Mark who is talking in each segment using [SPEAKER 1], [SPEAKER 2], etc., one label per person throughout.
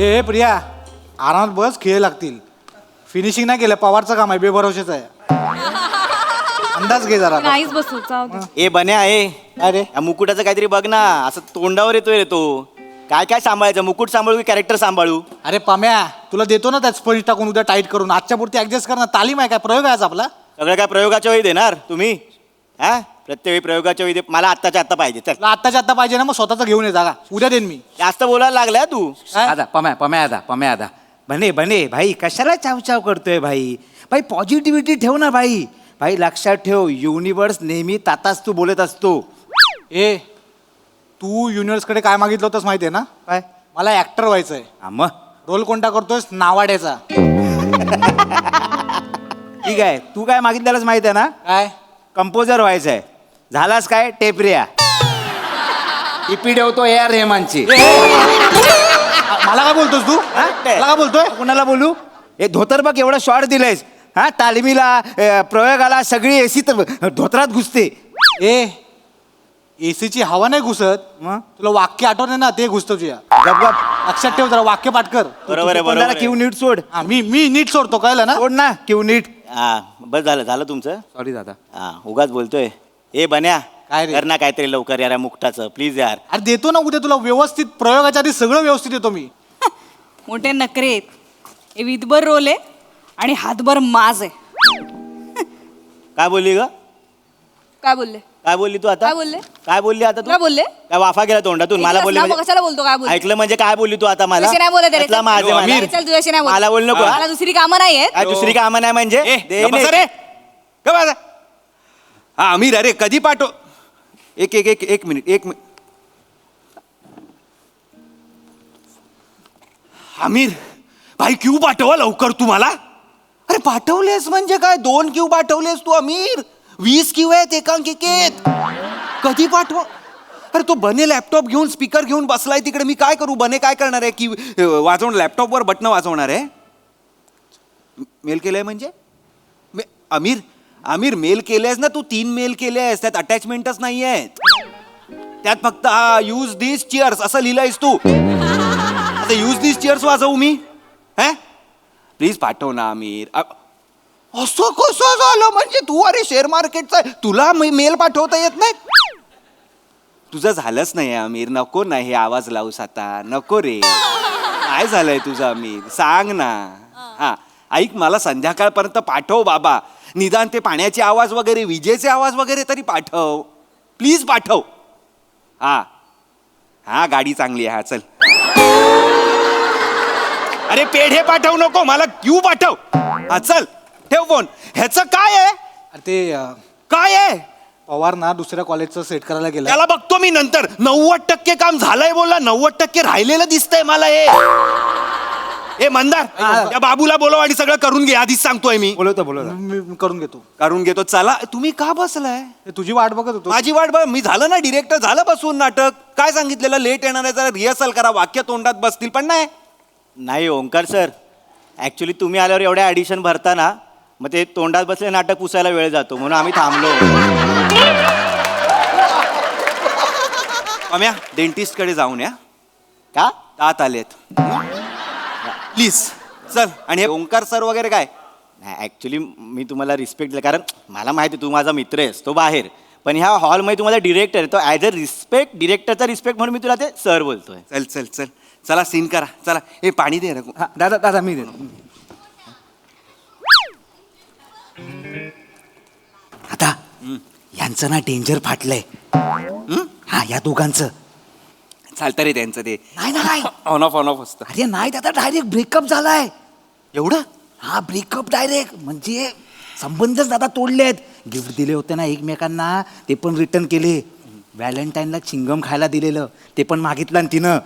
[SPEAKER 1] ए प्रिया, आरामात बस, खेळ लागतील. फिनिशिंग नाही केलं, पवारचं काम आहे, बेभरोशाच आहे. अंदाज घे जरा.
[SPEAKER 2] नाहीच बसू, जाऊ दे.
[SPEAKER 3] ए बन्या आहे.
[SPEAKER 1] अरे
[SPEAKER 3] या मुकुटाचं काहीतरी बघ ना, असं तोंडावर येतोय रे तो. काय काय सांभाळायचं, मुकुट सांभाळू की कॅरेक्टर सांभाळू?
[SPEAKER 1] अरे पाम्या, तुला देतो ना त्यात स्पंज टाकून उद्या टाईट करून. आजच्या पुरती ऍडजस्ट कर ना. तालीम आहे काय, प्रयोग आहे आज आपला.
[SPEAKER 3] सगळं काय प्रयोगाच्या वेळी देणार तुम्ही? हा, प्रत्येक वेळी प्रयोगाच्या वेळी मला आत्ताच्या आत्ता पाहिजे. चल,
[SPEAKER 1] तुला आत्ताच्या आत्ता पाहिजे ना, मग स्वतःच घेऊन ये जागा. उद्या देईन मी.
[SPEAKER 3] जास्त बोलायला लागलाय तू.
[SPEAKER 1] काय?
[SPEAKER 4] आदा पम्या आदा बने बने भाई, कशाला चावचाव करतोय भाई? भाई पॉझिटिव्हिटी ठेव ना भाई. भाई लक्षात ठेव, युनिव्हर्स नेहमी ताताच तू बोलत असतो.
[SPEAKER 1] ए, तू युनिव्हर्स कडे काय मागितलं होतंस माहितीये ना?
[SPEAKER 4] काय
[SPEAKER 1] मला ऍक्टर व्हायचंय.
[SPEAKER 4] मग
[SPEAKER 1] रोल कोणता करतोयस? नावाड्याचा.
[SPEAKER 4] ठीक आहे, तू काय मागितलेलंच माहित आहे ना?
[SPEAKER 1] काय?
[SPEAKER 4] कंपोजर व्हायचंय. झालास काय? टेपरिया टिपी ठेवतो ए आर रेहमानची.
[SPEAKER 1] मला काय बोलतोस तू?
[SPEAKER 4] हा?
[SPEAKER 1] मला काय बोलतोय?
[SPEAKER 4] कुणाला बोलू? हे धोतर बघ, एवढा शॉर्ट दिलायस. हा, तालमीला प्रयोगाला सगळी एसी तर धोतरात घुसते.
[SPEAKER 1] ए, एसीची हवा नाही घुसत.
[SPEAKER 4] मग
[SPEAKER 1] तुला वाक्य आठवणे ना, ते घुसतं तुझ्या.
[SPEAKER 4] गप गप.
[SPEAKER 1] लक्षात ठेव जरा, वाक्य पाठ कर.
[SPEAKER 3] बरोबर आहे,
[SPEAKER 4] तू पण
[SPEAKER 3] बरोबर
[SPEAKER 4] जरा क्यू
[SPEAKER 3] आहे.
[SPEAKER 4] नीट सोड.
[SPEAKER 1] हा, मी नीट सोडतो, कळलं ना?
[SPEAKER 4] सोड ना क्यू नीट.
[SPEAKER 3] हा, बस झालं झालं तुमचं.
[SPEAKER 4] सॉरी दादा.
[SPEAKER 3] हा, उगाच बोलतोय. ए बन्या,
[SPEAKER 1] काय रे?
[SPEAKER 3] कर ना काहीतरी लवकर यार, या मुकुटाचं प्लीज यार.
[SPEAKER 1] अरे देतो ना उद्या तुला व्यवस्थित. प्रयोगाच्या आधी सगळं व्यवस्थित देतो मी.
[SPEAKER 2] मोठे नखरे आहेत. हे विधभर रोल आहे आणि हातभर माज आहे.
[SPEAKER 3] काय बोलली ग?
[SPEAKER 2] काय बोलले?
[SPEAKER 3] काय बोलली तू आता?
[SPEAKER 2] काय बोलले?
[SPEAKER 3] काय बोलली आता तू?
[SPEAKER 2] काय बोलले?
[SPEAKER 3] काय वाफा गेला तोंडातून? मला बोलली
[SPEAKER 2] मग
[SPEAKER 3] म्हणजे-
[SPEAKER 2] कशाला बोलतो? काय बोलतो?
[SPEAKER 3] ऐकलं म्हणजे काय बोलली तू आता मला?
[SPEAKER 2] तुझ्याशी नाही बोलत आहे रे.
[SPEAKER 3] त्यातला माझे
[SPEAKER 2] चल,
[SPEAKER 3] मला.
[SPEAKER 2] चल तुझ्याशी नाही बोलत.
[SPEAKER 3] मला बोल नको, हा?
[SPEAKER 2] मला दुसरी कामं नाही आहेत.
[SPEAKER 3] काय दुसरी कामं नाही म्हणजे? दे
[SPEAKER 5] गप्प बसा
[SPEAKER 3] ने.
[SPEAKER 5] रे. गप्प बसा. हा आमिर, अरे कधी पाठव. एक एक एक एक मिनिट, एक मिनिट. आमिर भाई, क्यू पाठवा लवकर तू मला. अरे पाठवलेस म्हणजे काय? 2 क्यू पाठवलेस तू आमिर. 20 क्यू आहेत एकांकिकेत. कधी पाठव? अरे तो बने लॅपटॉप घेऊन, स्पीकर घेऊन बसलाय तिकडे. मी काय करू? बने काय करणार आहे? की वाजवणार, लॅपटॉपवर बटणं वाजवणार आहे? मेल केलंय म्हणजे? आमिर आमिर, मेल केलेस ना तू? 3 मेल केले आहेस, त्यात अटॅचमेंटच नाही आहेत. त्यात फक्त यूज दिस चिअर्स असं लिहिलंयस तू. आता यूज दिस चिअर्स वाजवू मी? हे प्लीज पाठव ना आमिर. असं कसं झालं म्हणजे? तू अरे शेअर मार्केटचा, तुला मेल पाठवता येत नाही? तुझं झालंच नाही आमिर, नको ना हे आवाज लावूस आता, नको रे. काय झालंय तुझं आमिर, सांग ना. हा ऐक, मला संध्याकाळपर्यंत पाठव बाबा. निदान ते पाण्याचे आवाज वगैरे, विजेचे आवाज वगैरे तरी पाठव, प्लीज पाठव. हा हा, गाडी चांगली आहे. हा चल. अरे पेढे पाठव नको, मला क्यू पाठव. हा चल, ठेव फोन. ह्याचं काय आहे?
[SPEAKER 1] अरे ते
[SPEAKER 5] काय आहे?
[SPEAKER 1] पवार ना दुसऱ्या कॉलेजचं सेट करायला गेला.
[SPEAKER 5] त्याला बघतो मी नंतर. 90% काम झालंय बोलला, 90% राहिलेलं दिसतंय मला. हे मंदार, त्या बाबूला बोलव आणि सगळं करून घे. आधीच सांगतोय मी.
[SPEAKER 4] बोलवतो
[SPEAKER 1] मी करून घेतो.
[SPEAKER 5] करून घेतो. चला, तुम्ही का बसलाय?
[SPEAKER 1] ते तुझी वाट बघत होतो.
[SPEAKER 5] माझी वाट बघ. मी झालं ना डिरेक्टर, झालं बसून नाटक. काय सांगितलेलं? लेट येणार आहे, जरा रिहर्सल करा. वाक्य तोंडात बसतील, पण नाही.
[SPEAKER 3] नाही ओंकार सर, ऍक्च्युली तुम्ही आल्यावर एवढ्या ॲडिशन भरता ना, मग ते तोंडात बसले नाटक पुसायला वेळ जातो, म्हणून आम्ही थांबलो.
[SPEAKER 5] अम्या, डेंटिस्ट कडे जाऊन या.
[SPEAKER 3] का?
[SPEAKER 5] दात आलेत, प्लीज. चल. आणि हे ओंकार सर वगैरे काय?
[SPEAKER 3] नाही ॲक्च्युली मी तुम्हाला रिस्पेक्ट दिला, कारण मला माहिती आहे तू माझा मित्र आहेस, तो बाहेर. पण ह्या हॉलमध्ये तुम्हाला डिरेक्टर आहे, तो ॲज अ रिस्पेक्ट, डिरेक्टरचा रिस्पेक्ट म्हणून मी तुला ते सर बोलतोय.
[SPEAKER 5] चल चल चल, चला सीन करा. चला, हे पाणी दे रे.
[SPEAKER 4] हा, दादा दादा मी देतो. आता यांचं ना डेंजर फाटलंय. हा, या दोघांचं.
[SPEAKER 5] चालतं रे त्यांचं ते.
[SPEAKER 4] नाही नाही.
[SPEAKER 5] ऑन ऑफ असतं.
[SPEAKER 4] अरे नाही दादा, डायरेक्ट ब्रेकअप झालाय.
[SPEAKER 5] एवढं?
[SPEAKER 4] हा, ब्रेकअप डायरेक्ट. म्हणजे संबंधच दादा तोडलेत. गिफ्ट दिले होते ना एकमेकांना, ते पण रिटर्न केले. व्हॅलेंटाईनला चिंगम खायला दिलेलं, ते पण मागितलं आणि तिनं.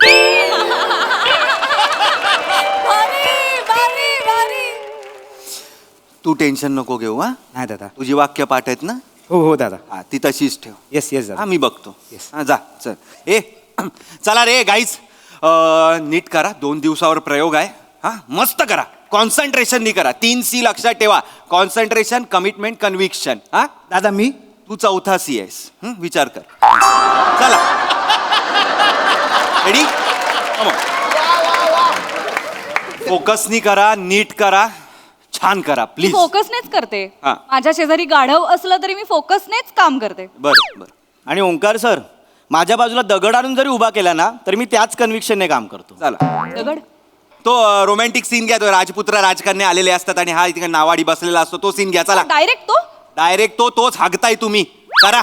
[SPEAKER 5] तू टेन्शन नको घेऊ. हा,
[SPEAKER 4] नाही दादा.
[SPEAKER 5] तुझी वाक्य पाठ आहेत ना?
[SPEAKER 4] हो हो दादा.
[SPEAKER 5] हा, ती तशीच ठेव.
[SPEAKER 4] येस येस
[SPEAKER 5] हा,
[SPEAKER 4] दादा.
[SPEAKER 5] मी बघतो.
[SPEAKER 4] Yes.
[SPEAKER 5] हा, जा चल. चला रे गाईज, नीट करा. 2 दिवसावर प्रयोग आहे. हा, मस्त करा. कॉन्सन्ट्रेशननी करा. 3 C लक्षात ठेवा. Concentration, commitment, conviction. हा,
[SPEAKER 4] दादा मी
[SPEAKER 5] तू 4था C आहेस. विचार कर. चला, रेडी? फोकसनी करा, नीट करा, छान करा
[SPEAKER 2] मी
[SPEAKER 5] प्लीज.
[SPEAKER 2] फोकसनेच करते.
[SPEAKER 5] हा.
[SPEAKER 2] माझ्या शेजारी गाढव असलं तरी मी फोकसनेच काम करते.
[SPEAKER 5] बरं बरं
[SPEAKER 3] आणि ओंकार सर माझ्या बाजूला दगड आणून जरी उभा केला ना तरी मी त्याच कन्व्हिक्शनने काम करतो.
[SPEAKER 5] चला.
[SPEAKER 2] दगड
[SPEAKER 5] तो रोमॅन्टिक सीन घ्या. तो राजपुत्र राजकन्या आलेले असतात आणि हा इथे नावाडी बसलेला असतो. तो सीन घ्या. चला
[SPEAKER 2] डायरेक्ट तो
[SPEAKER 5] डायरेक्ट तोच हागताय तुम्ही. करा.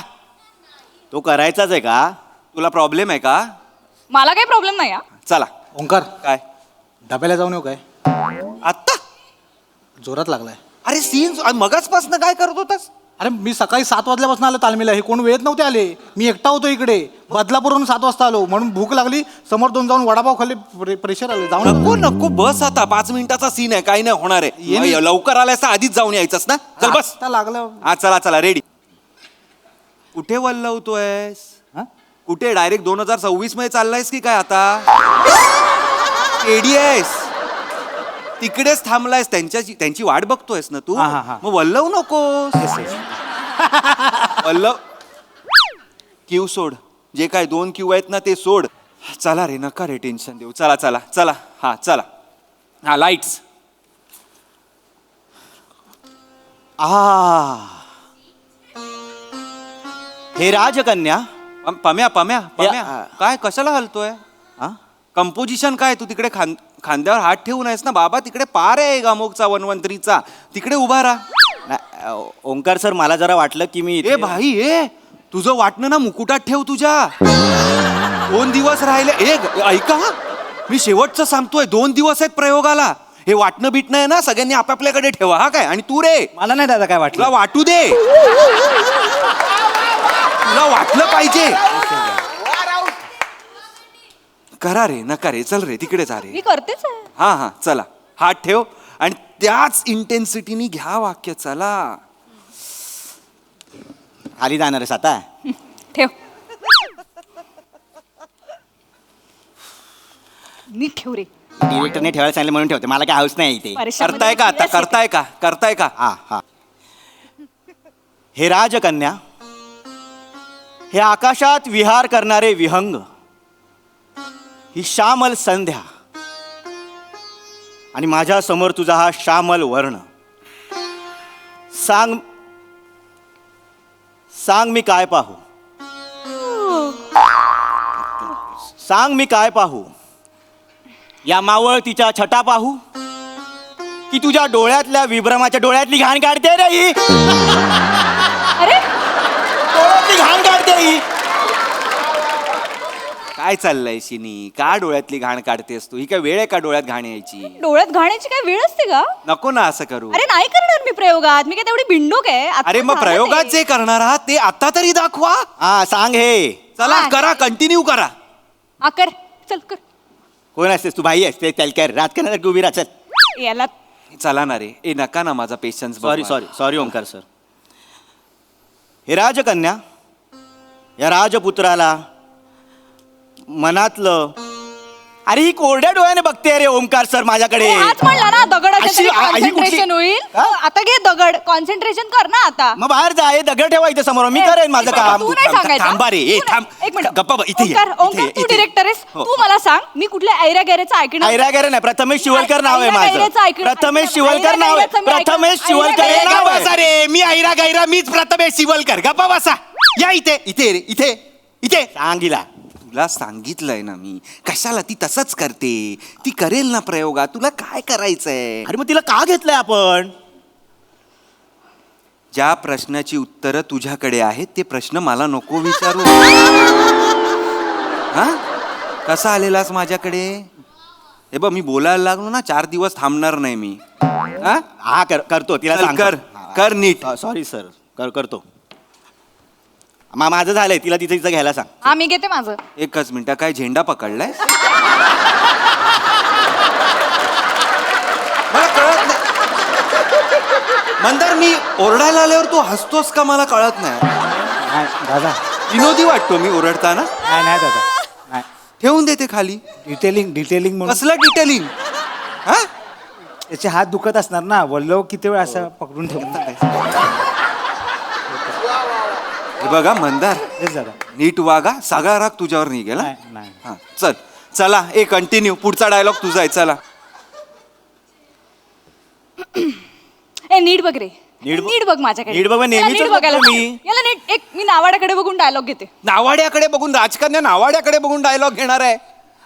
[SPEAKER 3] तो करायचाच आहे का?
[SPEAKER 5] तुला प्रॉब्लेम आहे का?
[SPEAKER 2] मला काही प्रॉब्लेम नाही हा.
[SPEAKER 5] चला.
[SPEAKER 1] ओंकार
[SPEAKER 5] काय
[SPEAKER 1] डब्याला जाऊन येऊ काय?
[SPEAKER 5] आत्ता?
[SPEAKER 1] जोरात लागलाय.
[SPEAKER 5] अरे सीन मगाचपासून काय करत होतास?
[SPEAKER 1] अरे मी सकाळी 7 वाजल्यापासून आलो तालमीला. हे कोण वेळेत नव्हते आले. मी एकटा होतो इकडे. बदलापूरहून 7 वाजता आलो म्हणून भूक लागली. समोर जाऊन वडापाव खाल्ले. प्रेशर आले. जाऊन
[SPEAKER 5] नको नको बस आता. 5 मिनिटाचा सीन आहे. काय नाही होणार आहे.
[SPEAKER 1] ये
[SPEAKER 5] लवकर आलायस तर आधीच जाऊन यायचंस ना. चल बस.
[SPEAKER 1] आता लागलं.
[SPEAKER 5] हा चला चला रेडी. कुठे वल्लवतोयस?
[SPEAKER 1] हा?
[SPEAKER 5] कुठे डायरेक्ट 2026 मध्ये चाललायस की काय आता? आहेस तिकडेच थांबलायस. त्यांची वाट बघतोयस ना तू.
[SPEAKER 1] हा, हा, हा.
[SPEAKER 5] मग वल्लव नकोस. वल्लव क्यू सोड. जे काय 2 क्यू आहेत ना ते सोड. चला रे नका रे टेन्शन देऊ. चला चला चला. हा चला. हा लाईट्स.
[SPEAKER 3] हे राजकन्या.
[SPEAKER 5] पम्या पम्या पम्या
[SPEAKER 3] या-
[SPEAKER 5] काय कशाला हलतोय?
[SPEAKER 3] हा?
[SPEAKER 5] कंपोजिशन काय? तू तिकडे खांद्यावर हात ठेवून आहेस ना बाबा. तिकडे पार आहे गमोगचा वनवंतरीचा. तिकडे उभा राहा.
[SPEAKER 3] ओंकार सर मला जरा वाटलं की मी
[SPEAKER 5] ए भाई तुझं वाटणं ना मुकुटात ठेव तुझ्या. 2 दिवस राहिले. ऐका मी शेवटचं सांगतोय. 2 दिवस आहेत प्रयोगाला. हे वाटणं बिटणं आहे ना सगळ्यांनी आपापल्याकडे ठेवा. हा काय? आणि तू रे
[SPEAKER 4] मला नाही दादा काय
[SPEAKER 5] तुला
[SPEAKER 4] वाटलं.
[SPEAKER 5] वाटू दे. तुला वाटलं पाहिजे. करा रे नका रे. चल रे तिकडे जा रे.
[SPEAKER 2] मी करतेच आहे.
[SPEAKER 5] हा हा चला. हात ठेव आणि त्याच इंटेन्सिटीनी घ्या वाक्य. चला.
[SPEAKER 3] खाली जाणार आहेस आता?
[SPEAKER 2] ठेव. नीट ठेव रे.
[SPEAKER 3] डिरेक्टरने ठेवायला सांगितलं म्हणून ठेवते. मला काय हाऊस नाही इथे.
[SPEAKER 2] परीक्षामध्ये
[SPEAKER 5] करताय का आता?
[SPEAKER 2] serious आहे.
[SPEAKER 5] करताय का? करताय का?
[SPEAKER 3] हा हा. हे राजकन्या. हे आकाशात विहार करणारे विहंग. ही श्यामल संध्या आणि माझ्या समोर तुझा हा श्यामल वर्ण. सांग सांग मी काय पाहू? सांग मी काय पाहू? या मावळतीच्या छटा पाहू की तुझ्या डोळ्यातल्या विभ्रमाच्या डोळ्यातली घाण काढते रे ही.
[SPEAKER 2] अरे
[SPEAKER 3] डोळ्यातली घाण काढते ही.
[SPEAKER 5] काय चाललंय शिनी? का डोळ्यातली घाण काढतेस तू? ही काय वेळ आहे का डोळ्यात घाण यायची?
[SPEAKER 2] डोळ्यात घाण्याची काय वेळ असते का?
[SPEAKER 5] नको ना असं करू.
[SPEAKER 2] अरे नाही करणार मी प्रयोगात. मी काय तेवढी बिंडूक आहे? आता
[SPEAKER 5] अरे मग
[SPEAKER 2] झालं
[SPEAKER 5] प्रयोगात
[SPEAKER 2] ते.
[SPEAKER 5] जे करणार आहात ते आता तरी दाखवा.
[SPEAKER 3] हा सांग हे.
[SPEAKER 5] चला
[SPEAKER 2] हा.
[SPEAKER 5] करा. कंटिन्यू करा.
[SPEAKER 2] हा कर. चल कर.
[SPEAKER 3] कोण असतेस तू? भाई असते त्याला राजकारणासाठी उभी राहा. चल.
[SPEAKER 2] याला
[SPEAKER 5] चला ना रे. नका ना माझा पेशन्स.
[SPEAKER 3] Sorry Omkar sir. हे राजकन्या. या राजपुत्राला मनातलं. अरे ही कोरड्या डोळ्याने बघते रे ओंकार सर माझ्याकडे.
[SPEAKER 2] आज म्हणला ना दगडाच्या
[SPEAKER 3] अशी- ही कुठली-
[SPEAKER 2] कॉन्सन्ट्रेशन होईल.
[SPEAKER 3] हा?
[SPEAKER 2] आता घे दगड. कॉन्सन्ट्रेशन कर ना आता.
[SPEAKER 3] मग बाहेर जा. हे दगड ठेवा इथे समोर. मी करेन माझं
[SPEAKER 2] ए,
[SPEAKER 3] काम.
[SPEAKER 2] तू नाही सांगायचं.
[SPEAKER 5] थांबा रे.
[SPEAKER 2] तू नाही.
[SPEAKER 5] थांब.
[SPEAKER 2] एक मिनिट.
[SPEAKER 5] गप्पा बस. इथे ये.
[SPEAKER 2] ओंकार,
[SPEAKER 5] इथे,
[SPEAKER 2] तू
[SPEAKER 5] इथे.
[SPEAKER 2] डिरेक्टर आहेस.
[SPEAKER 5] हो.
[SPEAKER 2] तू मला सांग मी कुठल्या ऐऱ्या गैऱ्याचं ऐकणार?
[SPEAKER 3] ऐरागैरे नाही. प्रथमेश शिवलकर नाव आहे माझं. प्रथमेश शिवलकर नाव आहे. प्रथमेश शिवलकर हे
[SPEAKER 5] गप्पा
[SPEAKER 3] नाव आहे.
[SPEAKER 5] बसा रे. मी ऐरा गैरा मीच प्रथमेश शिवलकर. गप्पा बसा. या इथे. इथे रे. इथे.
[SPEAKER 3] सांगिला.
[SPEAKER 5] तुला सांगितलंय ना मी. कशाला ती तसंच करते. ती करेल ना प्रयोगात. तुला काय करायचंय?
[SPEAKER 3] अरे मग तिला का घेतलंय आपण?
[SPEAKER 5] ज्या प्रश्नाची उत्तरं तुझ्याकडे आहेत ते प्रश्न मला नको विचारू. हा कसा आलेलास माझ्याकडे? हे बघ मी बोलायला लागलो ना 4 दिवस थांबणार नाही मी. हा
[SPEAKER 3] हा करतो तिला
[SPEAKER 5] चल,
[SPEAKER 3] सांग.
[SPEAKER 5] कर नीट.
[SPEAKER 3] Sorry sir. करतो. माझं झालंय. तिला तिचं घ्यायला सांग.
[SPEAKER 2] हा मी घेते माझं.
[SPEAKER 5] एकच मिनिट. काय झेंडा पकडलाय? मला कळत नाही. मंदार मी ओरडायला आल्यावर तू हसतोस का मला कळत नाही.
[SPEAKER 4] नाही दादा.
[SPEAKER 5] विनोदी वाटतो मी ओरडताना.
[SPEAKER 4] नाही दादा. नाही.
[SPEAKER 5] ठेवून देते खाली.
[SPEAKER 4] डिटेलिंग म्हणून.
[SPEAKER 5] कसलं डिटेलिंग? हा
[SPEAKER 4] त्याचे हात दुखत असणार ना. वल्लव किती वेळ असं पकडून ठेवून.
[SPEAKER 5] हे बघा मंदार
[SPEAKER 4] तेच दादा.
[SPEAKER 5] नीट वागा. सगळा राग तुझ्यावर निघेल. हा?
[SPEAKER 4] नाही.
[SPEAKER 5] हा चल. चला कंटिन्यू. पुढचा डायलॉग तुझा आहे. चला.
[SPEAKER 2] ए नीट बघ रे,
[SPEAKER 3] नीट बघ-
[SPEAKER 2] नीट बघ माझ्याकडे.
[SPEAKER 3] नीट बघ,
[SPEAKER 2] याला
[SPEAKER 3] नेहमीच
[SPEAKER 2] नीट
[SPEAKER 3] बघतो
[SPEAKER 2] बघायला
[SPEAKER 3] मी.
[SPEAKER 2] सांग. याला नीट एक मी नावाड्याकडे बघून डायलॉग घेते.
[SPEAKER 5] नावाड्याकडे बघून राजकन्या नावाड्याकडे बघून डायलॉग घेणार आहे.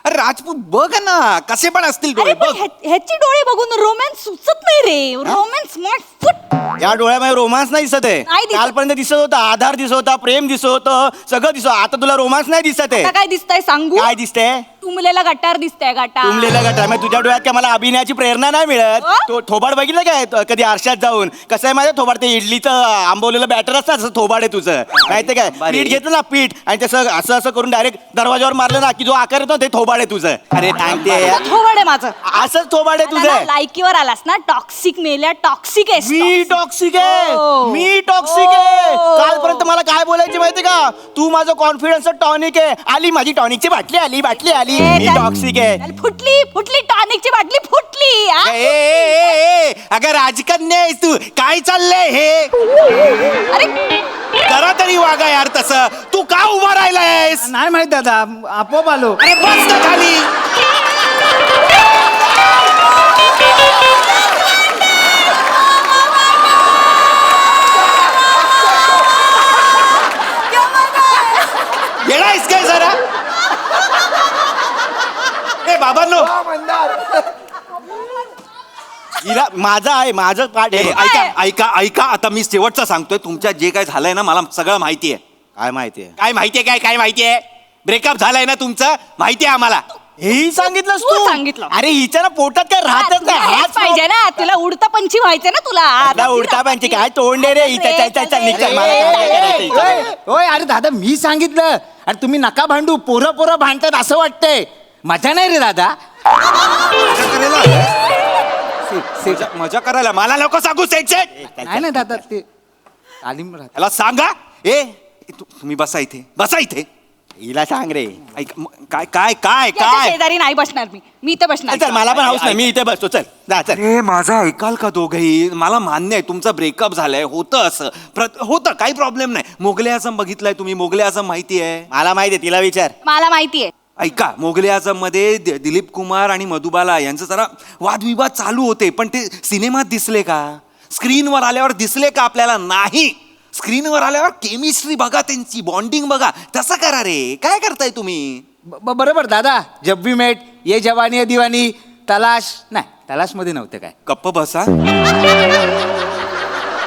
[SPEAKER 5] अरे राजपूत बघ ना कसे पण असतील
[SPEAKER 2] अरे
[SPEAKER 5] डोळे
[SPEAKER 2] पण
[SPEAKER 5] बघ.
[SPEAKER 2] ह्याची डोळे बघून रोमॅन्स सुचत नाही रे. Romance मॉट foot.
[SPEAKER 3] या डोळ्यामध्ये रोमांस नाही दिसत आहे.
[SPEAKER 2] नाही दिसत.
[SPEAKER 3] कालपर्यंत दिसत होता, आधार दिसत होता, प्रेम दिसत होतं, सगळं दिसत. आता तुला रोमांस नाही दिसत आहे.
[SPEAKER 2] आता काय दिसतंय सांगू?
[SPEAKER 3] काय दिसतंय?
[SPEAKER 2] तुंबलेला गटार दिसतंय, गटार.
[SPEAKER 3] तुंबलेलं गटार. मग तुझ्या डोळ्यात काय मला अभिनयाची प्रेरणा नाही मिळत?
[SPEAKER 2] अ?
[SPEAKER 3] तो थोबाड बघितलं काय कधी आरशात जाऊन? कसं आहे माझ्या थोबाड, ते इडलीचं आंबवलेलं बॅटर असतं तसं थोबाड आहे तुझं. माहितीये काय?
[SPEAKER 5] बारी.
[SPEAKER 3] पीठ घेतलं ना पीठ आणि तसं असं असं करून डायरेक्ट दरवाजावर मारलं ना की जो आकार येतो ते थोबाड आहे तुझं. अरे सांगते
[SPEAKER 2] थोबड आहे माझं.
[SPEAKER 3] असंच थोबाड आहे
[SPEAKER 2] आता ना
[SPEAKER 3] तुझं.
[SPEAKER 2] लायकीवर आलास ना, टॉक्सिक मेल्या, टॉक्सिक आहेस.
[SPEAKER 3] मी टॉक्सिक आहे.
[SPEAKER 2] हो.
[SPEAKER 3] मी टॉक्सिक आहे.
[SPEAKER 2] हो.
[SPEAKER 3] कालपर्यंत मला काय बोलायची माहिती का? तू माझं कॉन्फिडन्स टॉनिक आहे. आली माझी टॉनिकची बाटली आली, बाटली आली.
[SPEAKER 2] ए,
[SPEAKER 3] मी
[SPEAKER 2] काय-
[SPEAKER 3] टॉक्सिक आहे.
[SPEAKER 2] अरे फुटली फुटली टॉनिकची बाटली फुटली हा?
[SPEAKER 5] अगं राजकन्या आहेस तू काय चाललंय हे
[SPEAKER 2] अरे
[SPEAKER 5] जरा तरी वागा यार तसं तू का उभा राहिलायस
[SPEAKER 1] नाही माहित दादा, आपोआप आलो.
[SPEAKER 5] अरे बस ना खाली येणायस काय जरा ए बाबांनो
[SPEAKER 3] हिला माझा आहे, माझं पाठ आहे.
[SPEAKER 5] ऐका ऐका ऐका आता मी शेवटचं सांगतोय तुमच्या जे काय झालंय ना मला सगळं माहिती आहे
[SPEAKER 3] काय माहितीये?
[SPEAKER 5] काय माहितीये काय माहितीये ब्रेकअप झालाय ना तुमचं माहिती आहे आम्हाला
[SPEAKER 3] हेही सांगितलंस
[SPEAKER 2] तू
[SPEAKER 3] तू?
[SPEAKER 2] सांगितलं.
[SPEAKER 3] अरे हिच्या ना पोटात काय राहतच
[SPEAKER 2] तुला
[SPEAKER 3] नाही.
[SPEAKER 2] हेच
[SPEAKER 3] हाच
[SPEAKER 2] पाहिजे ना, तुला उडता पंची व्हायचं ना तुला.
[SPEAKER 3] आपला उडता पाहिजे काय तोंड आहे रे हिच्या चल निघ चल, मला काय नाही करायचं हिच्याकडे.
[SPEAKER 4] ओय अरे दादा मी सांगितलं. अरे तुम्ही नका भांडू, पोरं पोरं भांडतात असं वाटतंय. मजा नाही रे दादा.
[SPEAKER 5] मजा करायला मला नको सांगू सेट
[SPEAKER 4] नाही ना दादा, ते तालीम राहते.
[SPEAKER 5] त्याला सांगा तुम्ही बसा इथे
[SPEAKER 3] हिला सांग रे.
[SPEAKER 5] ऐक काय काय काय
[SPEAKER 2] याच्या
[SPEAKER 5] काय
[SPEAKER 2] शेजारी नाही बसणार मी इथं बसणार.
[SPEAKER 3] चल मला पण हाऊस नाही, मी इथे बसतो. चल जा चल.
[SPEAKER 5] अरे माझा ऐकाल का दोघही मला मान्य आहे तुमचं ब्रेकअप झालंय होतं असं होतं काही प्रॉब्लेम नाही. मोगले आझम बघितलाय तुम्ही मोगले आझम माहिती आहे
[SPEAKER 3] मला माहिती आहे, तिला विचार.
[SPEAKER 2] मला माहितीये.
[SPEAKER 5] ऐका मोगले आझम मध्ये दिलीप कुमार आणि मधुबाला यांचं जरा वादविवाद चालू होते पण ते सिनेमात दिसले का स्क्रीनवर आल्यावर दिसले का आपल्याला नाही. स्क्रीनवर आल्यावर केमिस्ट्री बघा त्यांची बॉन्डिंग बघा तसं करा रे काय करताय तुम्ही
[SPEAKER 4] बरोबर दादा. जब वी मेट, ये जवानी है दिवानी, तलाश नाही तलाश मध्ये नव्हते काय.
[SPEAKER 5] गप्प बसा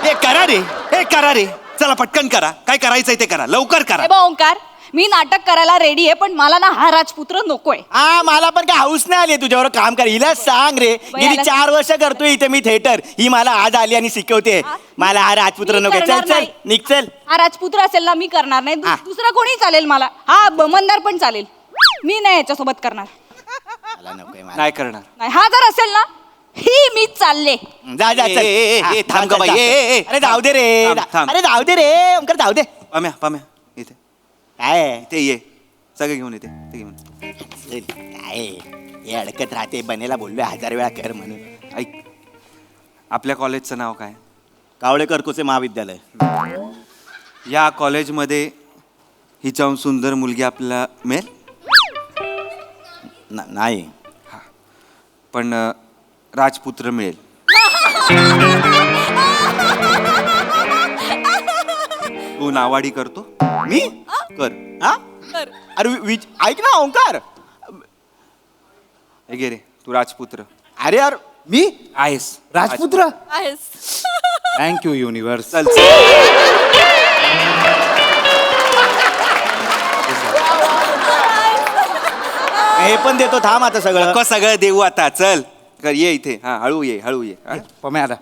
[SPEAKER 5] हे करा रे चला पटकन करा काय करायचंय ते करा लवकर करा
[SPEAKER 2] हे बघ ओंकार, मी नाटक करायला रेडी आहे पण मला ना हा राजपुत्र नकोय.
[SPEAKER 3] मला पण काय हाऊस नाही आली तुझ्यावर काम कर. हिला सांग रे, गेली
[SPEAKER 2] याला
[SPEAKER 3] 4 वर्ष करतोय इथे मी थिएटर. ही मला आज आली आणि शिकवते. मला हा राजपुत्र
[SPEAKER 2] मी
[SPEAKER 3] नको. चल
[SPEAKER 2] करणार
[SPEAKER 3] चल
[SPEAKER 2] नाही.
[SPEAKER 3] निघ चल.
[SPEAKER 2] हा राजपुत्र असेल ना मी करणार नाही.
[SPEAKER 3] हा.
[SPEAKER 2] दुसरा कोणी चालेल मला. हा मंदार पण चालेल. मी नाही याच्यासोबत करणार.
[SPEAKER 3] मला नकोय मला.
[SPEAKER 5] नाही करणार
[SPEAKER 2] नाही हा जर असेल ना ही मी चालले.
[SPEAKER 3] जा जा चल. हा,
[SPEAKER 5] थांब
[SPEAKER 3] चल,
[SPEAKER 5] गं बाई,
[SPEAKER 3] चल. अरे जाऊ दे रे.
[SPEAKER 5] थांब.
[SPEAKER 3] अरे जाऊ दे रे ओंकार, जाऊ दे.
[SPEAKER 5] पाम्या इथे
[SPEAKER 3] काय
[SPEAKER 5] ते ये सगळं घेऊन येते ते घेऊन
[SPEAKER 3] चल, काय हे अडकत राहते. बनेला बोललोय 1000 वेळा कर म्हणून.
[SPEAKER 5] ऐक आपल्या कॉलेजचं नाव काय
[SPEAKER 3] कावळेकर कुचे महाविद्यालय.
[SPEAKER 5] या कॉलेजमध्ये हिच्याहून सुंदर मुलगी आपल्याला मिळेल
[SPEAKER 3] नाही
[SPEAKER 5] पण राजपुत्र मिळेल तू नावाडी करतो
[SPEAKER 3] मी
[SPEAKER 5] कर
[SPEAKER 3] हा अरे ऐक ना ओंकार.
[SPEAKER 5] हे घे रे तू राजपुत्र
[SPEAKER 3] अरे यार
[SPEAKER 4] मी
[SPEAKER 5] आहेस
[SPEAKER 4] राजपुत्र. Thank you universe.
[SPEAKER 5] चल
[SPEAKER 3] हे पण देतो. थांब आता सगळं.
[SPEAKER 5] नको सगळं देऊ आता चल कर ये इथे हा हळू ये हा?
[SPEAKER 4] पम्या आता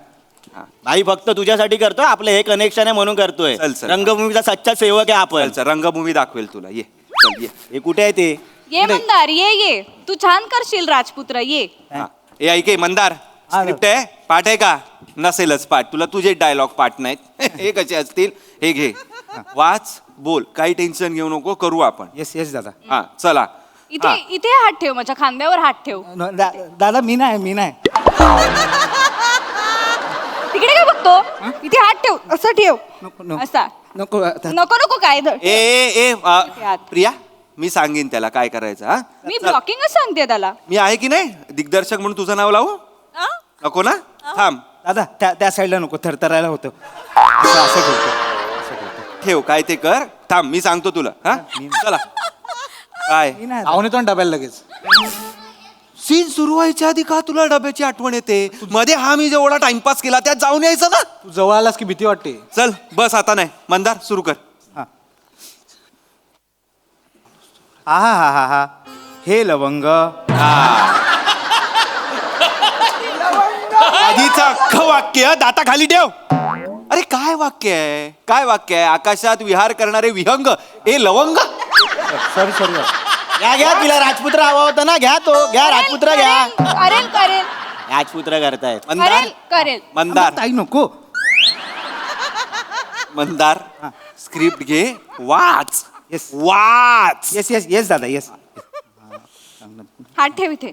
[SPEAKER 3] भाई फक्त तुझ्यासाठी करतोय. आपलं हे कनेक्शन आहे म्हणून करतोय.
[SPEAKER 5] चल, चल.
[SPEAKER 3] रंगभूमीचा सच्चा सेवक आहे आपण.
[SPEAKER 5] चल चल रंगभूमी दाखवेल तुला ये चल ये
[SPEAKER 3] हे कुठे आहे ते?
[SPEAKER 2] ये मंदार ये तू छान करशील राजपुत्र ये.
[SPEAKER 5] हा. ए ऐके मंदार स्क्रिप्ट आहे पाठ आहे का नसेलच पाठ तुला तुझे डायलॉग पाठ नाहीत हे कसे असतील हे घे वाच बोल काही टेन्शन घेऊ नको करू आपण
[SPEAKER 4] येस येस दादा.
[SPEAKER 5] हा चला
[SPEAKER 2] इथे
[SPEAKER 5] हा.
[SPEAKER 2] इथे हात ठेव माझ्या खांद्यावर हात ठेव.
[SPEAKER 4] दादा मी नाही.
[SPEAKER 2] तिकडे काय बघतो इथे हात ठेव असं ठेव
[SPEAKER 4] नको
[SPEAKER 2] असा
[SPEAKER 4] नको
[SPEAKER 2] नको नको काय धर.
[SPEAKER 5] ए
[SPEAKER 2] हात.
[SPEAKER 5] प्रिया मी सांगेन त्याला काय करायचं हा
[SPEAKER 2] मी
[SPEAKER 5] चल.
[SPEAKER 2] ब्लॉकिंगच सांगते त्याला.
[SPEAKER 5] मी आहे की नाही दिग्दर्शक म्हणून तुझं नाव लावू नको ना थांब
[SPEAKER 4] दादा त्या साईडला नको, थरथरायला होतं. असं ठेवतो.
[SPEAKER 5] ठेव काय ते कर. थांब मी सांगतो तुला. हा चला. काय
[SPEAKER 4] मी नाही
[SPEAKER 1] आवून येतो ना डब्याला लगेच.
[SPEAKER 5] सीन सुरू व्हायच्या आधी का तुला डब्याची आठवण येते? मध्ये हा मी जेवढा टाइमपास केला त्यात जाऊन यायचं ना.
[SPEAKER 1] तू जवळ आलास की भीती वाटते.
[SPEAKER 5] चल बस आता नाही. मंदार सुरू कर.
[SPEAKER 4] हा हे लवंग.
[SPEAKER 5] आधीचं अख्खं वाक्य दाताखाली ठेव. अरे काय वाक्य आहे? काय वाक्य आहे? आकाशात विहार करणारे विहंग ए लवंग.
[SPEAKER 4] सॉरी
[SPEAKER 3] घ्या तिला राजपुत्र हवा होता ना, घ्या तो, घ्या राजपुत्र घ्या.
[SPEAKER 2] करेल करेल
[SPEAKER 3] राजपुत्र करतायत.
[SPEAKER 5] मंदार
[SPEAKER 2] करेल
[SPEAKER 5] मंदार
[SPEAKER 4] ताई नको.
[SPEAKER 5] मंदार स्क्रिप्ट घे, वाच.
[SPEAKER 4] Yes.
[SPEAKER 5] वाच.
[SPEAKER 4] येस दादा येस.
[SPEAKER 2] हात ठेव इथे.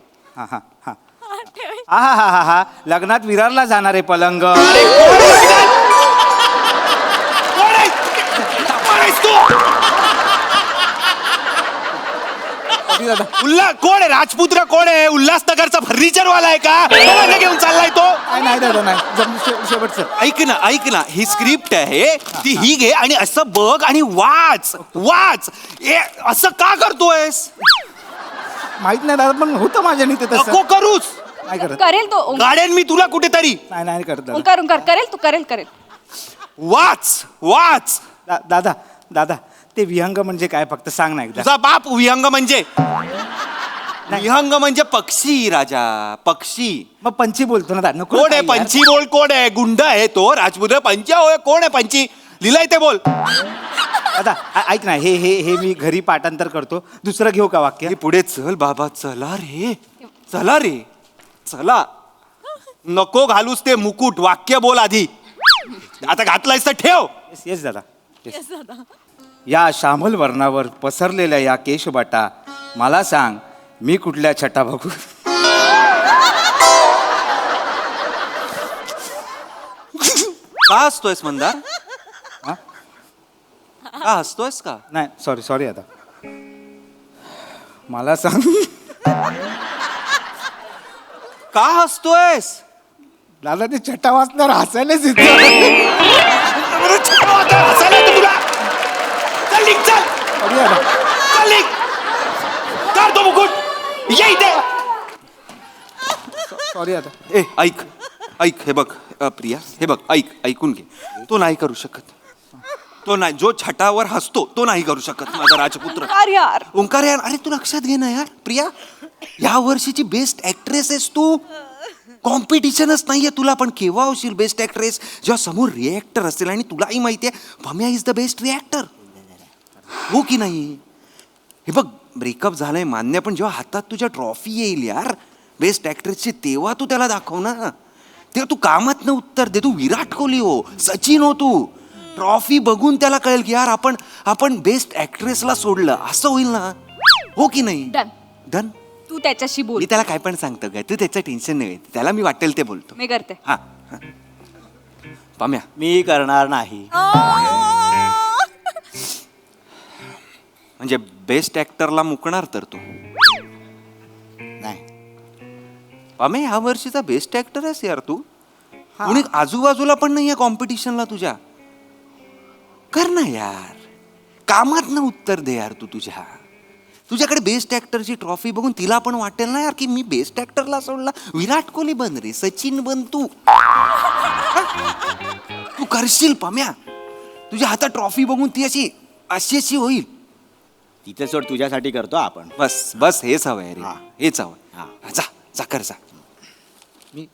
[SPEAKER 4] हा लग्नात विरारला जाणारे पलंग.
[SPEAKER 5] कोण आहे? राजपुत्र कोण आहे? उल्हासनगरचा फर्निचर वाला आहे का? कोणाला घेऊन चाललाय तो?
[SPEAKER 4] नाही दादा नाही, शेवटचं.
[SPEAKER 5] ऐक ना ही स्क्रिप्ट आहे ती ही घे आणि असं बघ आणि वाच वाच. असं का करतोयस?
[SPEAKER 4] माहित नाही दादा, पण होतं माझ्याने ते तसं.
[SPEAKER 5] नको करूस.
[SPEAKER 4] नाही करत.
[SPEAKER 2] करेल तो.
[SPEAKER 5] गाड्यान मी तुला कुठेतरी.
[SPEAKER 4] नाही करत दादा.
[SPEAKER 2] ओंकार करेल तू. करेल
[SPEAKER 5] वाच वाच.
[SPEAKER 4] दादा ते विहंग म्हणजे काय फक्त सांग ना एकदा.
[SPEAKER 5] तुझा बाप विहंग म्हणजे? विहंग म्हणजे पक्षी राजा, पक्षी.
[SPEAKER 4] मग पंची बोलतो ना दादा. नको
[SPEAKER 5] कोण आहे
[SPEAKER 4] ना ताई यार.
[SPEAKER 5] पंची? बोल कोण आहे? गुंड आहे तो राजपुत्र पंची होय. कोण आहे पंची? लिहिलंय ते बोल.
[SPEAKER 4] दादा ऐक ना, हे मी घरी पाठांतर करतो. दुसरं घेऊ का वाक्य?
[SPEAKER 5] हे पुढे चल बाबा. चला रे चला. नको घालूस ते मुकुट. वाक्य बोल आधी. आता घातलायस तर ठेव.
[SPEAKER 4] येस दादा. या श्यामल वर्णावर पसरलेल्या या केशबाटा, मला सांग मी कुठल्या छटा बघू?
[SPEAKER 5] का हसतोयस मंदार?
[SPEAKER 4] हा?
[SPEAKER 5] का हसतोयस का?
[SPEAKER 4] नाही सॉरी आता. मला सांग
[SPEAKER 5] का हसतोयस?
[SPEAKER 4] दादा ते छटा वाचणार हसायलाच येतं.
[SPEAKER 5] हसायला येतं तुला? चल निघ, चल.
[SPEAKER 4] Sorry दादा.
[SPEAKER 5] चल निघ. काढ तो मुकुट. ये इथे.
[SPEAKER 4] सॉरी आता.
[SPEAKER 5] ए ऐक हे बघ प्रिया, हे बघ ऐकून घे. तो नाही करू शकत. तो नाही. जो छटावर हसतो तो नाही करू शकत माझा राजपुत्र.
[SPEAKER 2] यार
[SPEAKER 5] ओंकार यार, अरे तू लक्षात घे ना यार. प्रिया या वर्षीची बेस्ट ऍक्ट्रेस आहेस तू. कॉम्पिटिशनच नाहीये तुला. पण केव्हा होशील बेस्ट ऍक्ट्रेस? जेव्हा समोर रिॲक्टर असेल आणि तुलाही माहितीये भम्या इज द बेस्ट रिॲक्टर. हो की नाही? हे बघ ब्रेकअप झालंय मान्य, पण जेव्हा हातात तुझ्या ट्रॉफी येईल यार बेस्ट ऍक्ट्रेसची, तेव्हा तू त्याला दाखव ना. तेव्हा तू कामातनं उत्तर दे. तू विराट कोहली हो, सचिन हो. तू ट्रॉफी बघून त्याला कळेल की यार आपण बेस्ट ऍक्ट्रेसला सोडलं, असं होईल ना. हो की नाही? डन.
[SPEAKER 2] तू त्याच्याशी बोल.
[SPEAKER 5] मी त्याला काय पण सांगतो काय, तू त्याचं टेन्शन नाही. त्याला मी वाटेल ते बोलतो.
[SPEAKER 2] मी करते.
[SPEAKER 5] हा पाम्या,
[SPEAKER 3] मी करणार नाही.
[SPEAKER 5] म्हणजे बेस्ट ऍक्टरला मुकणार तर तू?
[SPEAKER 3] नाही.
[SPEAKER 5] पाम्या ह्या वर्षीचा बेस्ट ऍक्टर आहेस यार तू. कुणी आजूबाजूला पण नाहीये कॉम्पिटिशनला तुझ्या. कर ना यार. कामात ना उत्तर दे यार. तू तुझ्याकडे बेस्ट ऍक्टरची ट्रॉफी बघून तिला पण वाटेल ना यार की मी बेस्ट ऍक्टरला सोडला. विराट कोहली बन रे, सचिन बन तू. तू करशील पाम्या. तुझ्या हातात ट्रॉफी बघून ती अशी होईल.
[SPEAKER 3] तिथे सोड, तुझ्यासाठी करतो आपण.
[SPEAKER 5] बस हेच हवंय रे.
[SPEAKER 3] हा.
[SPEAKER 5] हेच हवंय.
[SPEAKER 3] हा.
[SPEAKER 5] जा कर जा. मी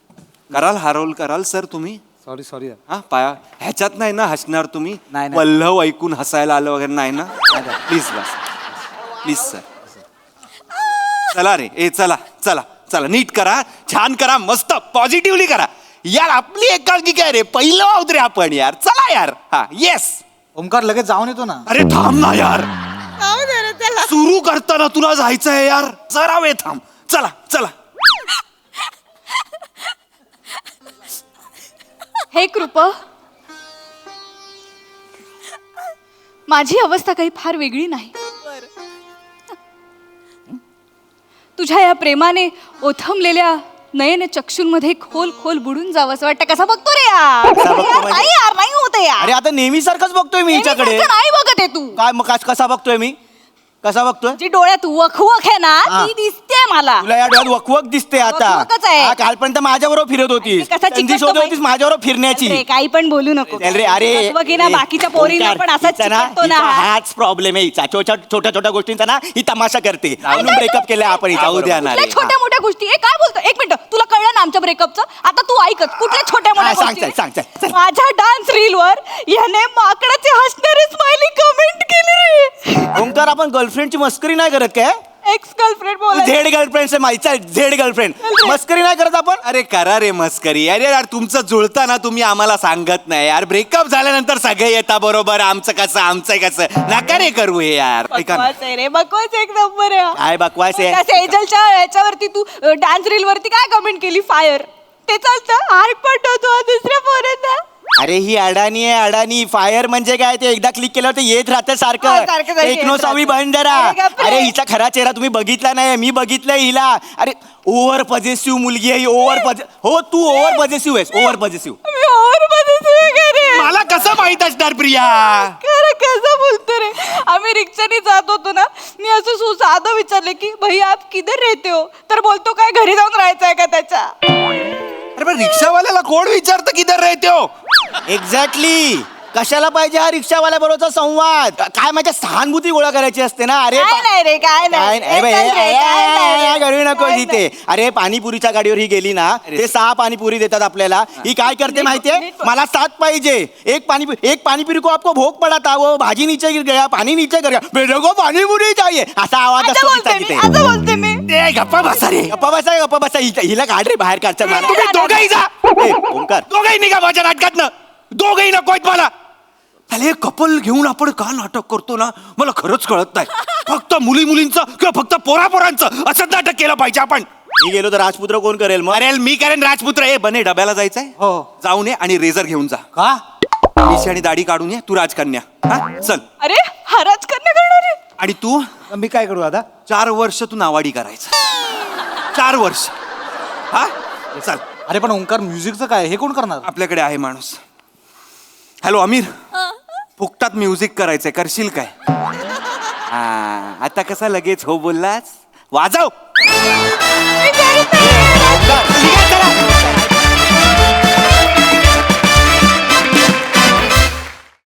[SPEAKER 5] कराल हा रोल कराल सर तुम्ही?
[SPEAKER 4] सॉरी
[SPEAKER 5] हा पाया ह्याच्यात नाही ना हसणार तुम्ही?
[SPEAKER 4] नाही.
[SPEAKER 5] पल्लव ऐकून हसायला आलं वगैरे नाही ना? Please sir. चला रे. चला नीट करा, छान करा, मस्त पॉझिटिव्हली करा यार. आपली एकांकी काय रे, पहिलं आहोत रे आपण यार. चला यार. हा येस.
[SPEAKER 1] ओंकार लगेच जाऊन येतो ना.
[SPEAKER 5] अरे थांब ना यार. सुरू करताना तुला जायचंय यार. जरा वेळ थांब. चला.
[SPEAKER 2] हे कृप, माझी अवस्था काही फार वेगळी नाही. तुझ्या या प्रेमाने ओथंबलेल्या नयन चक्षुंमध्ये खोल खोल बुडून जावं असं वाटतं. कसा बघतो रे यार?
[SPEAKER 3] कसा बघतो
[SPEAKER 2] यार,
[SPEAKER 3] म्हणजे?
[SPEAKER 2] नाही यार, नाही होत यार.
[SPEAKER 3] अरे आता नेहमी सारखंच बघतोय मी हिच्याकडे.
[SPEAKER 2] नेहमीसारखं नाही बघत आहे तू.
[SPEAKER 3] काय मग कसा बघतोय मी? कसा बघतोय?
[SPEAKER 2] जी डोळ्यात वखवख आहे ना
[SPEAKER 3] हा.
[SPEAKER 2] ती दिसते मला.
[SPEAKER 3] तुला या डोळ्यात वकवक दिसते आता.
[SPEAKER 2] वकवकच आहे.
[SPEAKER 3] हा, कालपर्यंत माझ्याबरोबर फिरत होतीस.
[SPEAKER 2] कसा
[SPEAKER 3] संधी
[SPEAKER 2] चिकटतो
[SPEAKER 3] शोधत
[SPEAKER 2] बाई?
[SPEAKER 3] होतीस माझ्याबरोबर फिरण्याची.
[SPEAKER 2] अरे, काही पण बोलू नको.
[SPEAKER 3] चल रे, अरे
[SPEAKER 2] की ना बाकीच्या पोरींना
[SPEAKER 3] ओंकार,
[SPEAKER 2] पण असाच
[SPEAKER 3] हिचा ना,
[SPEAKER 2] चिकटतो ना
[SPEAKER 3] हिचा
[SPEAKER 2] हा.
[SPEAKER 3] हाच प्रॉब्लेम आहे हिचा. छोट्या छोट्या गोष्टींचा ना ही तमाशा करते. म्हणून
[SPEAKER 2] काय?
[SPEAKER 3] ब्रेकअप केलाय आपण हिचा.
[SPEAKER 5] जाऊ द्या ना.
[SPEAKER 2] कुठल्या
[SPEAKER 5] रे,
[SPEAKER 2] छोट्या मोठ्या गोष्टी ए काय बोलतो? एक मिनिट, तुला कळलं ना आमच्या ब्रेकअपचं? आता तू ऐकत कुठल्या छोट्या मोठ्या
[SPEAKER 3] हा, सांग,
[SPEAKER 2] गोष्टी?
[SPEAKER 3] सांग, सांग, सांग.
[SPEAKER 2] माझ्या डान्स रील वर याने माकडाची हसणारी स्माइली कमेंट केली रे.
[SPEAKER 3] ओंकार, आपण गर्लफ्रेंडची मस्करी नाही करत काय?
[SPEAKER 2] एक्स गर्लफ्रेंड बोला.
[SPEAKER 3] झेड गर्लफ्रेंड माहिती झेड गर्लफ्रेंड. मस्करी नाही करत आपण.
[SPEAKER 5] अरे करा रे मस्करी. अरे यार तुमचं जुळतं ना, तुम्ही आम्हाला सांगत नाही यार. ब्रेकअप झाल्यानंतर सगळे येता बरोबर. आमचं कसं नका रे करू हे यार. ऐका ना.
[SPEAKER 2] बकवास आहे रे, बकवास एक नंबर आहे हा.
[SPEAKER 3] काय बकवास आहे?
[SPEAKER 2] त्या सेजलच्या याच्यावरती तू डान्स रील वरती काय कमेंट केली? फायर. ते चालतं हार्ट पडतो तू दुसऱ्या पोरांना.
[SPEAKER 3] अरे ही अडाणी आहे, अडाणी. फायर म्हणजे काय? ते एकदा क्लिक केल्यावर ते येत राहतं
[SPEAKER 2] हा,
[SPEAKER 3] सारखं.
[SPEAKER 2] सारखं येत
[SPEAKER 3] टेक्नोसॉवी
[SPEAKER 2] राहतं.
[SPEAKER 3] बंदरा.
[SPEAKER 2] अरे बापरे.
[SPEAKER 3] अरे हिचा खरा चेहरा तुम्ही बघितला नाही. मी बघितलंय हिला. अरे ओव्हर पॉझिटिव्ह मुलगी आहे. हो तू ओव्हर पॉझिटिव्ह आहेस. Over positive.
[SPEAKER 2] मी और मध्ये रे.
[SPEAKER 5] मला कसं माहित असणार प्रिया?
[SPEAKER 2] खरं कसं बोलतो रे? आम्ही रिक्षाने जात होतो ना, मी असं साधं विचारले की भैया आप किधर रहते हो? तर बोलतो काय घरी जाऊन राहायचंय का त्याच्या?
[SPEAKER 5] अरे पण रिक्षावाल्याला कोण विचारतं किधर रहते हो?
[SPEAKER 3] एक्झॅक्टली. कशाला पाहिजे हा रिक्षावाल्या बरोबरचा संवाद? काय माझ्या सहानुभूती गोळा करायची असते ना. अरे
[SPEAKER 2] काय नाही रे, काय नाही.
[SPEAKER 3] काय
[SPEAKER 2] चल रे, काय नाही रे.
[SPEAKER 3] करू नको
[SPEAKER 2] काय
[SPEAKER 3] इथे. अरे पाणीपुरीच्या गाडीवर ही गेली ना, ते 6 पाणीपुरी देतात आपल्याला. ही काय करते माहितीये? मला 7 पाहिजे. एक पानीपुरी को आपको भोग पड़ा था, वो भाजी नीचे गिर गया, पानी नीचे गिर गया, मेरे को पानीपुरी चाहिए, असा आवाज
[SPEAKER 2] असं
[SPEAKER 3] असतो
[SPEAKER 2] बोलते
[SPEAKER 3] तिचा
[SPEAKER 2] मी,
[SPEAKER 3] तिथे.
[SPEAKER 2] असं बोलते मी.
[SPEAKER 5] ए गप्पा बसा रे.
[SPEAKER 3] गप्पा बसा हिला काढ रे बाहेर काढ. चल मला.
[SPEAKER 5] तुम्ही दोघंही जा.
[SPEAKER 3] ए, ओंकार,
[SPEAKER 5] दोघंही निघा माझ्या नाटकातनं. दोघंही नको आहेत मला. त्याला एक कपल घेऊन आपण का नाटक करतो ना, मला खरंच कळत नाही. फक्त मुलींचं किंवा फक्त पोरांचं असंच नाटक केलं पाहिजे आपण.
[SPEAKER 3] मी गेलो तर राजपुत्र कोण करेल मग?
[SPEAKER 5] अरे मी करेन राजपुत्र. ए बने डब्याला जायचंय.
[SPEAKER 1] हो.
[SPEAKER 5] जाऊन ये आणि रेझर घेऊन जा.
[SPEAKER 1] का?
[SPEAKER 5] मिशी आणि दाढी काढून ये. तू राजकन्या. हा चल.
[SPEAKER 2] अरे हा राजकन्या करणार आहे.
[SPEAKER 5] आणि तू
[SPEAKER 1] मी काय करू आता?
[SPEAKER 5] 4 वर्ष तू नावाडी करायचं. 4 वर्ष. हा चल.
[SPEAKER 1] अरे पण ओंकार, म्युझिकचं काय? हे कोण करणार?
[SPEAKER 5] आपल्याकडे आहे माणूस. हॅलो अमीर, फुकटात म्युझिक करायचंय, करशील काय? हा आता कसा लगेच हो बोललास? वाजव.
[SPEAKER 2] मी करत नाही.
[SPEAKER 5] निघा, चला.